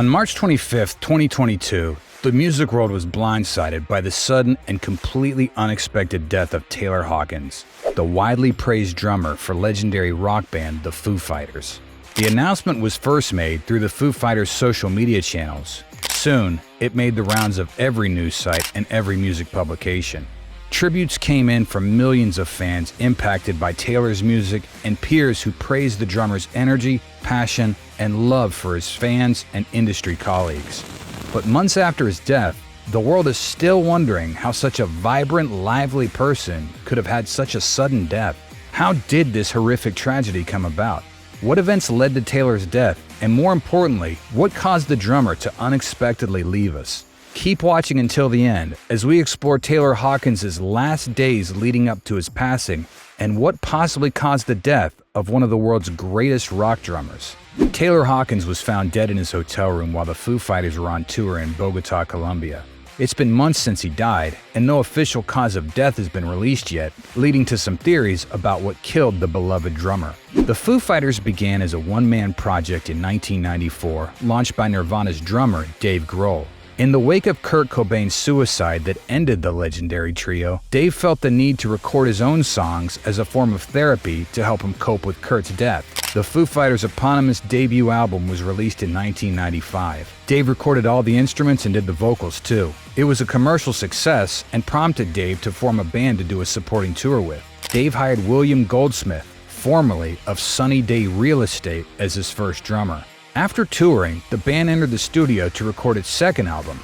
On March 25, 2022, the music world was blindsided by the sudden and completely unexpected death of Taylor Hawkins, the widely praised drummer for legendary rock band the Foo Fighters. The announcement was first made through the Foo Fighters' social media channels. Soon, it made the rounds of every news site and every music publication. Tributes came in from millions of fans impacted by Taylor's music and peers who praised the drummer's energy, passion, and love for his fans and industry colleagues. But months after his death, the world is still wondering how such a vibrant, lively person could have had such a sudden death. How did this horrific tragedy come about? What events led to Taylor's death? And more importantly, what caused the drummer to unexpectedly leave us? Keep watching until the end as we explore Taylor Hawkins' last days leading up to his passing and what possibly caused the death of one of the world's greatest rock drummers. Taylor Hawkins was found dead in his hotel room while the Foo Fighters were on tour in Bogota, Colombia. It's been months since he died, and no official cause of death has been released yet, leading to some theories about what killed the beloved drummer. The Foo Fighters began as a one-man project in 1994, launched by Nirvana's drummer, Dave Grohl. In the wake of Kurt Cobain's suicide that ended the legendary trio, Dave felt the need to record his own songs as a form of therapy to help him cope with Kurt's death. The Foo Fighters' eponymous debut album was released in 1995. Dave recorded all the instruments and did the vocals too. It was a commercial success and prompted Dave to form a band to do a supporting tour with. Dave hired William Goldsmith, formerly of Sunny Day Real Estate, as his first drummer. After touring, the band entered the studio to record its second album.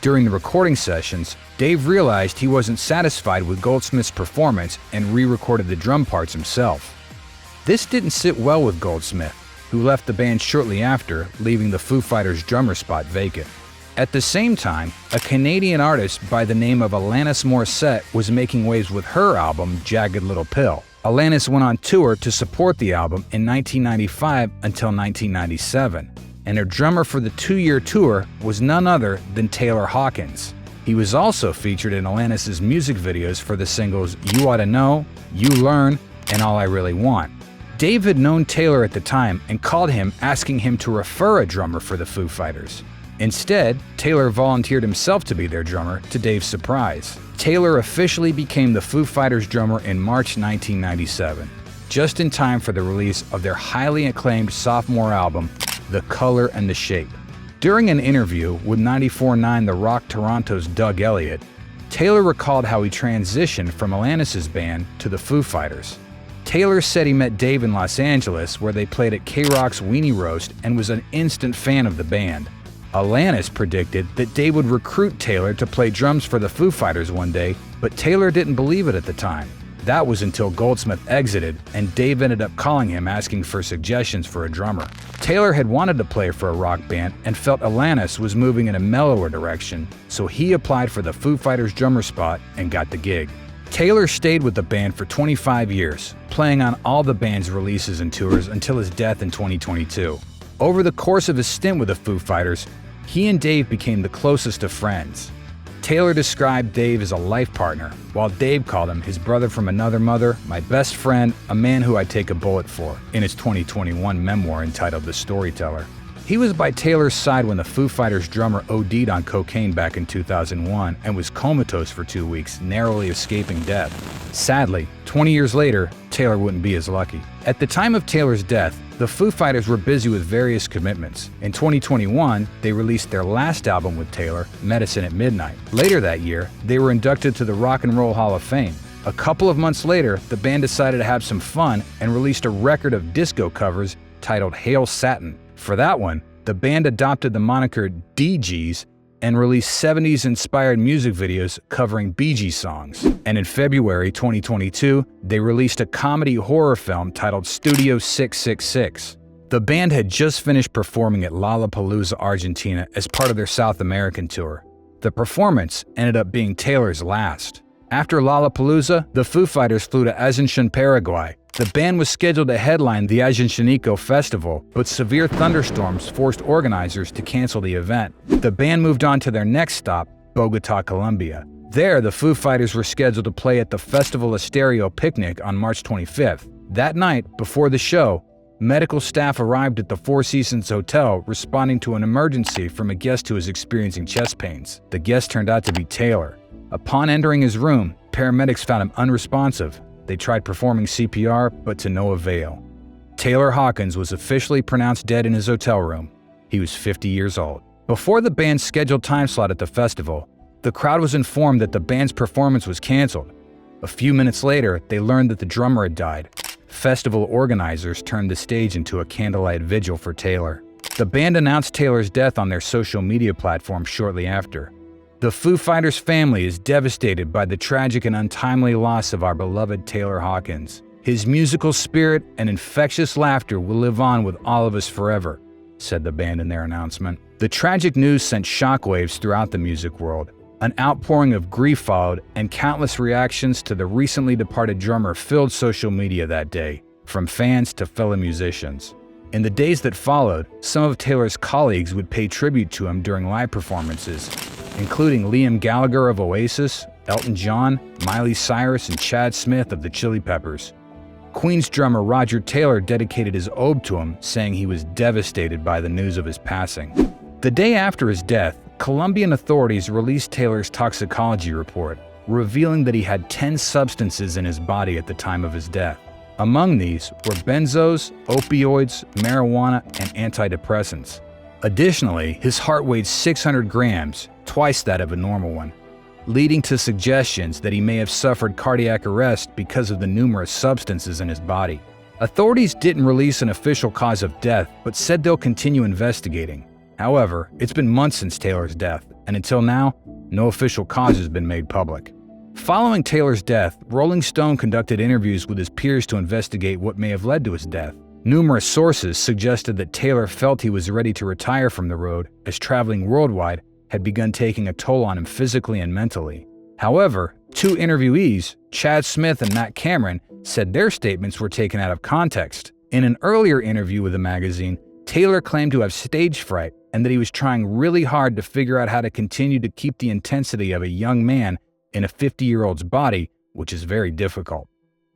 During the recording sessions, Dave realized he wasn't satisfied with Goldsmith's performance and re-recorded the drum parts himself. This didn't sit well with Goldsmith, who left the band shortly after, leaving the Foo Fighters' drummer spot vacant. At the same time, a Canadian artist by the name of Alanis Morissette was making waves with her album Jagged Little Pill. Alanis went on tour to support the album in 1995 until 1997, and her drummer for the two-year tour was none other than Taylor Hawkins. He was also featured in Alanis' music videos for the singles You Oughta Know, You Learn, and All I Really Want. Dave had known Taylor at the time and called him asking him to refer a drummer for the Foo Fighters. Instead, Taylor volunteered himself to be their drummer, to Dave's surprise. Taylor officially became the Foo Fighters drummer in March 1997, just in time for the release of their highly acclaimed sophomore album, The Color and the Shape. During an interview with 94.9 The Rock Toronto's Doug Elliott, Taylor recalled how he transitioned from Alanis' band to the Foo Fighters. Taylor said he met Dave in Los Angeles, where they played at K-Rock's Weenie Roast, and was an instant fan of the band. Alanis predicted that Dave would recruit Taylor to play drums for the Foo Fighters one day, but Taylor didn't believe it at the time. That was until Goldsmith exited, and Dave ended up calling him asking for suggestions for a drummer. Taylor had wanted to play for a rock band and felt Alanis was moving in a mellower direction, so he applied for the Foo Fighters drummer spot and got the gig. Taylor stayed with the band for 25 years, playing on all the band's releases and tours until his death in 2022. Over the course of his stint with the Foo Fighters, he and Dave became the closest of friends. Taylor described Dave as a life partner, while Dave called him his brother from another mother, my best friend, a man who I'd take a bullet for, in his 2021 memoir entitled The Storyteller. He was by Taylor's side when the Foo Fighters drummer OD'd on cocaine back in 2001 and was comatose for 2 weeks, narrowly escaping death. Sadly, 20 years later, Taylor wouldn't be as lucky. At the time of Taylor's death, the Foo Fighters were busy with various commitments. In 2021, they released their last album with Taylor, Medicine at Midnight. Later that year, they were inducted to the Rock and Roll Hall of Fame. A couple of months later, the band decided to have some fun and released a record of disco covers titled Hail Satin. For that one, the band adopted the moniker DGs and released 70s-inspired music videos covering Bee Gees songs. And in February 2022, they released a comedy horror film titled Studio 666. The band had just finished performing at Lollapalooza, Argentina as part of their South American tour. The performance ended up being Taylor's last. After Lollapalooza, the Foo Fighters flew to Asunción, Paraguay. The band was scheduled to headline the Asunciónico Festival, but severe thunderstorms forced organizers to cancel the event. The band moved on to their next stop, Bogota, Colombia. There, the Foo Fighters were scheduled to play at the Festival Estéreo Picnic on March 25th. That night, before the show, Medical staff arrived at the Four Seasons Hotel responding to an emergency from a guest who was experiencing chest pains. The guest turned out to be Taylor. Upon entering his room, paramedics found him unresponsive. They tried performing CPR, but to no avail. Taylor Hawkins was officially pronounced dead in his hotel room. He was 50 years old. Before the band's scheduled time slot at the festival, the crowd was informed that the band's performance was canceled. A few minutes later, they learned that the drummer had died. Festival organizers turned the stage into a candlelight vigil for Taylor. The band announced Taylor's death on their social media platform shortly after. The Foo Fighters family is devastated by the tragic and untimely loss of our beloved Taylor Hawkins. His musical spirit and infectious laughter will live on with all of us forever, said the band in their announcement. The tragic news sent shockwaves throughout the music world. An outpouring of grief followed, and countless reactions to the recently departed drummer filled social media that day, from fans to fellow musicians. In the days that followed, some of Taylor's colleagues would pay tribute to him during live performances, including Liam Gallagher of Oasis, Elton John, Miley Cyrus, and Chad Smith of the Chili Peppers. Queen's drummer Roger Taylor dedicated his ode to him, saying he was devastated by the news of his passing. The day after his death, Colombian authorities released Taylor's toxicology report, revealing that he had 10 substances in his body at the time of his death. Among these were benzos, opioids, marijuana, and antidepressants. Additionally, his heart weighed 600 grams, twice that of a normal one, leading to suggestions that he may have suffered cardiac arrest because of the numerous substances in his body. Authorities didn't release an official cause of death, but said they'll continue investigating. However, it's been months since Taylor's death, and until now, no official cause has been made public. Following Taylor's death, Rolling Stone conducted interviews with his peers to investigate what may have led to his death. Numerous sources suggested that Taylor felt he was ready to retire from the road, as traveling worldwide had begun taking a toll on him physically and mentally. However, two interviewees, Chad Smith and Matt Cameron, said their statements were taken out of context. In an earlier interview with the magazine, Taylor claimed to have stage fright and that he was trying really hard to figure out how to continue to keep the intensity of a young man in a 50-year-old's body, which is very difficult.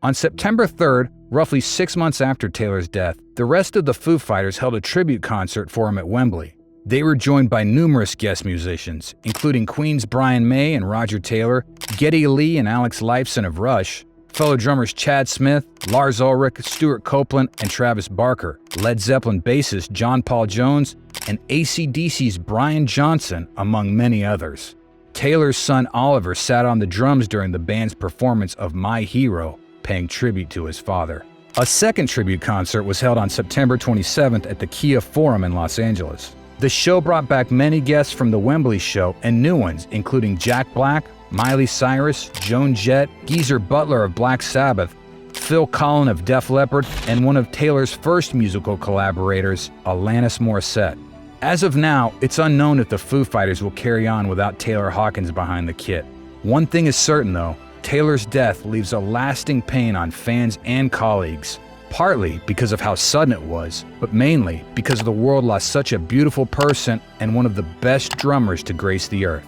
On September 3rd, roughly 6 months after Taylor's death, the rest of the Foo Fighters held a tribute concert for him at Wembley. They were joined by numerous guest musicians, including Queen's Brian May and Roger Taylor, Geddy Lee and Alex Lifeson of Rush, fellow drummers Chad Smith, Lars Ulrich, Stuart Copeland, and Travis Barker, Led Zeppelin bassist John Paul Jones, and AC/DC's Brian Johnson, among many others. Taylor's son Oliver sat on the drums during the band's performance of My Hero, paying tribute to his father. A second tribute concert was held on September 27th at the Kia Forum in Los Angeles. The show brought back many guests from the Wembley show and new ones, including Jack Black, Miley Cyrus, Joan Jett, Geezer Butler of Black Sabbath, Phil Collen of Def Leppard, and one of Taylor's first musical collaborators, Alanis Morissette. As of now, it's unknown if the Foo Fighters will carry on without Taylor Hawkins behind the kit. One thing is certain though, Taylor's death leaves a lasting pain on fans and colleagues, partly because of how sudden it was, but mainly because the world lost such a beautiful person and one of the best drummers to grace the earth.